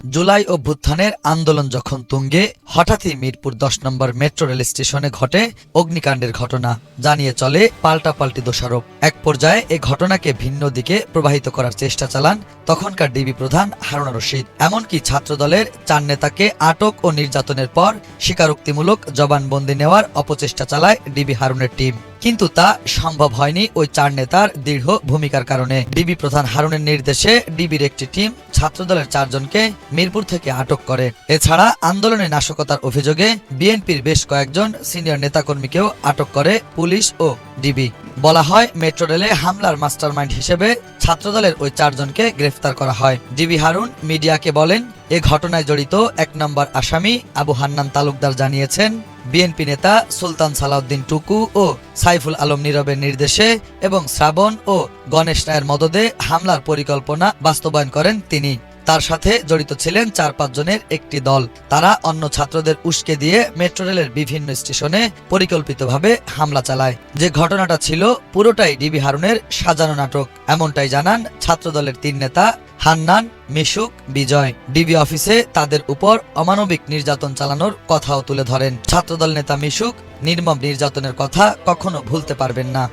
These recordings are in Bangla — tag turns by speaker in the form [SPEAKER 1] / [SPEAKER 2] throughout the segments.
[SPEAKER 1] জুলাই অভ্যুত্থানের আন্দোলন যখন তুঙ্গে, হঠাৎই মিরপুর 10 নম্বর মেট্রো রেল স্টেশনে ঘটে অগ্নিকাণ্ডের ঘটনা। জানিয়ে চলে পাল্টাপাল্টি দোষারোপ। এক পর্যায়ে এ ঘটনাকে ভিন্ন দিকে প্রবাহিত করার চেষ্টা চালান তখনকার ডিবি প্রধান হারুনুর রশিদ। এমনকি ছাত্রদলের 4 নেতাকে আটক ও নির্যাতনের পর স্বীকারোক্তিমূলক জবানবন্দি নেওয়ার অপচেষ্টা চালায় ডিবি হারুনের টিম। কিন্তু তা সম্ভব হয়নি ওই 4 নেতার দৃঢ় ভূমিকার কারণে। ডিবি প্রধান হারুনের নির্দেশে ডিবির একটি টিম ছাত্রদলের 4 জনকে মিরপুর থেকে আটক করে। এছাড়া আন্দোলনে নাশকতার অভিযোগে বিএনপির বেশ কয়েকজন সিনিয়র নেতাকর্মীকেও আটক করে পুলিশ ও ডিবি। বলা হয়, মেট্রো রেলে হামলার মাস্টারমাইন্ড হিসেবে ছাত্রদলের ওই 4 জনকে গ্রেফতার করা হয়। ডিবি হারুন মিডিয়াকে বলেন, এ ঘটনায় জড়িত 1 নম্বর আসামি আবু হান্নান তালুকদার জানিয়েছেন, বিএনপি নেতা সুলতান সালাউদ্দিন টুকু ও সাইফুল আলম নীরবের নির্দেশে এবং শ্রাবণ ও গণেশ রায়ের মদদে হামলার পরিকল্পনা বাস্তবায়ন করেন তিনি। তার সাথে জড়িত ছিলেন 4-5 জনের একটি দল। তারা অন্য ছাত্রদের উস্কে দিয়ে মেট্রো রেলের বিভিন্ন স্টেশনে পরিকল্পিতভাবে হামলা চালায়। যে ঘটনাটা ছিল পুরোটাই ডিবি হারুনের সাজানো নাটক, এমনটাই জানান ছাত্রদলের 3 নেতা হান্নান, মিশুক, বিজয়। ডিবি অফিসে তাদের উপর অমানবিক নির্যাতন চালানোর কথাও তুলে ধরেন। ছাত্রদল নেতা মিশুক নির্মম নির্যাতনের কথা কখনো ভুলতে পারবেন না।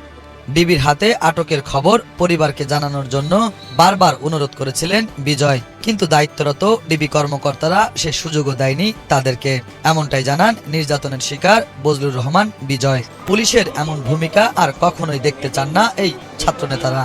[SPEAKER 1] ডিবির হাতে আটকের খবর পরিবারকে জানানোর জন্য বারবার অনুরোধ করেছিলেন বিজয়, কিন্তু দায়িত্বরত ডিবি কর্মকর্তারা সে সুযোগও দেয়নি তাদেরকে। এমনটাই জানান নির্যাতনের শিকার বজলুর রহমান বিজয়। পুলিশের এমন ভূমিকা আর কখনোই দেখতে চান না এই ছাত্রনেতারা।